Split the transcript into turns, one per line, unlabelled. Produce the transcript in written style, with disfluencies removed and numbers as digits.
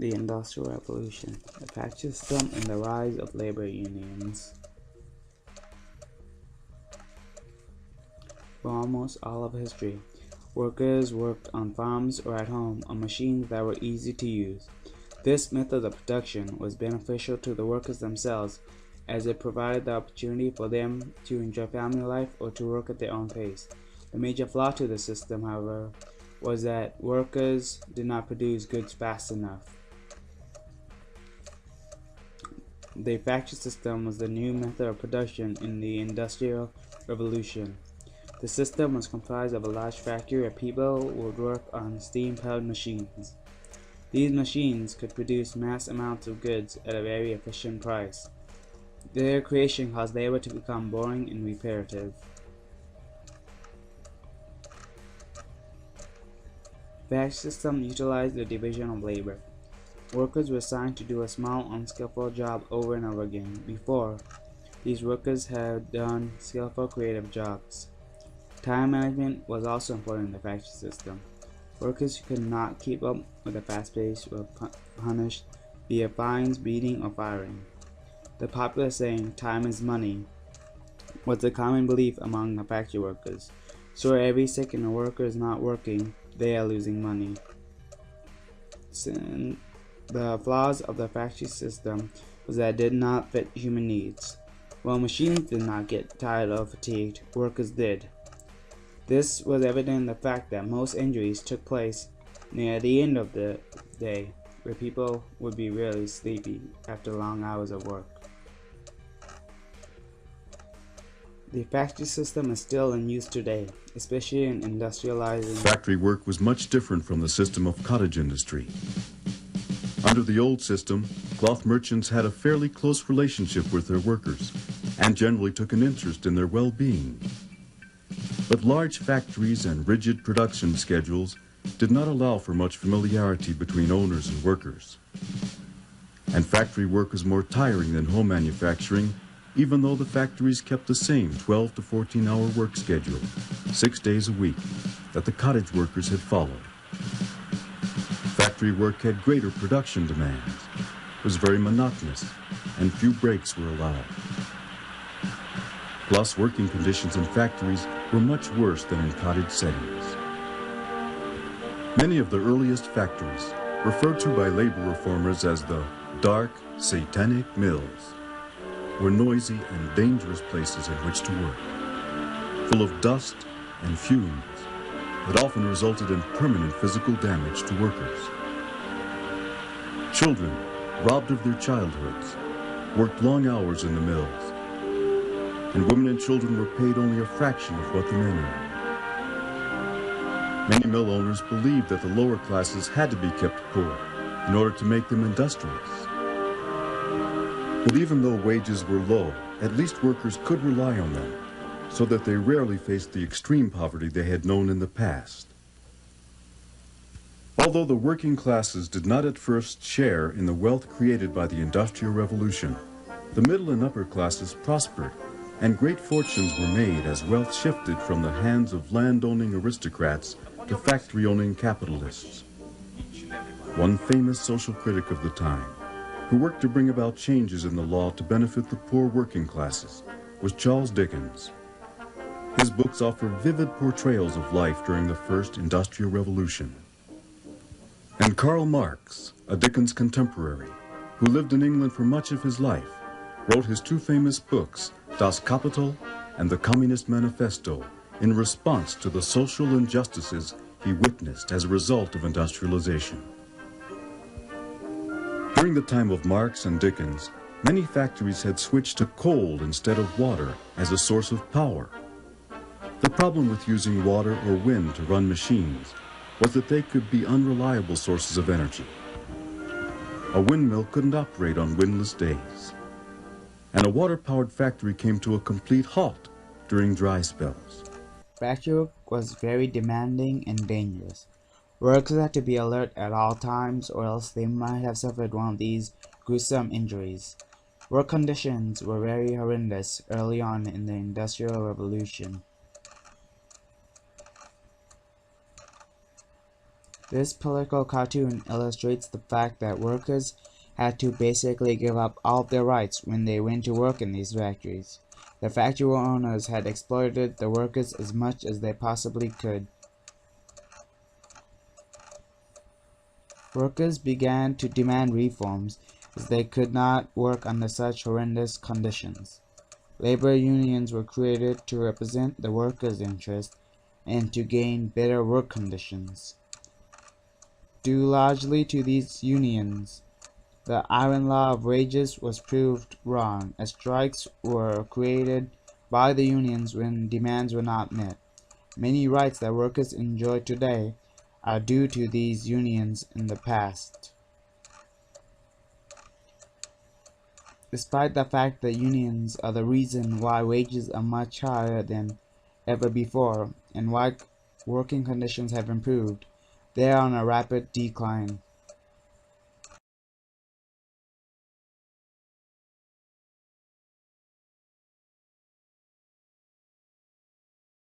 The Industrial Revolution, the factory system, and the rise of labor unions. For almost all of history, workers worked on farms or at home on machines that were easy to use. This method of production was beneficial to the workers themselves, as it provided the opportunity for them to enjoy family life or to work at their own pace. The major flaw to the system, however, was that workers did not produce goods fast enough. The factory system was the new method of production in the Industrial Revolution. The system was comprised of a large factory where people would work on steam-powered machines. These machines could produce mass amounts of goods at a very efficient price. Their creation caused labor to become boring and repetitive. The factory system utilized the division of labor. Workers were assigned to do a small, unskillful job over and over again. Before, these workers had done skillful, creative jobs. Time management was also important in the factory system. Workers who could not keep up with the fast pace were punished via fines, beating, or firing. The popular saying, "time is money," was a common belief among the factory workers. So every second a worker is not working, they are losing money. The flaws of the factory system was that it did not fit human needs. While machines did not get tired or fatigued, workers did. This was evident in the fact that most injuries took place near the end of the day, where people would be really sleepy after long hours of work. The factory system is still in use today, especially in industrializing.
Factory work was much different from the system of cottage industry. Under the old system, cloth merchants had a fairly close relationship with their workers and generally took an interest in their well-being. But large factories and rigid production schedules did not allow for much familiarity between owners and workers. And factory work was more tiring than home manufacturing, even though the factories kept the same 12 to 14-hour work schedule, 6 days a week, that the cottage workers had followed. Factory work had greater production demands, was very monotonous, and few breaks were allowed. Plus, working conditions in factories were much worse than in cottage settings. Many of the earliest factories, referred to by labor reformers as the dark, satanic mills, were noisy and dangerous places in which to work, full of dust and fumes that often resulted in permanent physical damage to workers. Children, robbed of their childhoods, worked long hours in the mills, and women and children were paid only a fraction of what the men earned. Many mill owners believed that the lower classes had to be kept poor in order to make them industrious. But even though wages were low, at least workers could rely on them, so that they rarely faced the extreme poverty they had known in the past. Although the working classes did not at first share in the wealth created by the Industrial Revolution, the middle and upper classes prospered, and great fortunes were made as wealth shifted from the hands of land-owning aristocrats to factory-owning capitalists. One famous social critic of the time, who worked to bring about changes in the law to benefit the poor working classes, was Charles Dickens. His books offer vivid portrayals of life during the first Industrial Revolution. And Karl Marx, a Dickens contemporary, who lived in England for much of his life, wrote his two famous books, Das Kapital and the Communist Manifesto, in response to the social injustices he witnessed as a result of industrialization. During the time of Marx and Dickens, many factories had switched to coal instead of water as a source of power. The problem with using water or wind to run machines was that they could be unreliable sources of energy. A windmill couldn't operate on windless days, and a water-powered factory came to a complete halt during dry spells.
Factory work was very demanding and dangerous. Workers had to be alert at all times, or else they might have suffered one of these gruesome injuries. Work conditions were very horrendous early on in the Industrial Revolution. This political cartoon illustrates the fact that workers had to basically give up all of their rights when they went to work in these factories. The factory owners had exploited the workers as much as they possibly could. Workers began to demand reforms as they could not work under such horrendous conditions. Labor unions were created to represent the workers' interests and to gain better work conditions. Due largely to these unions, the iron law of wages was proved wrong, as strikes were created by the unions when demands were not met. Many rights that workers enjoy today are due to these unions in the past. Despite the fact that unions are the reason why wages are much higher than ever before and why working conditions have improved, they are on a rapid decline.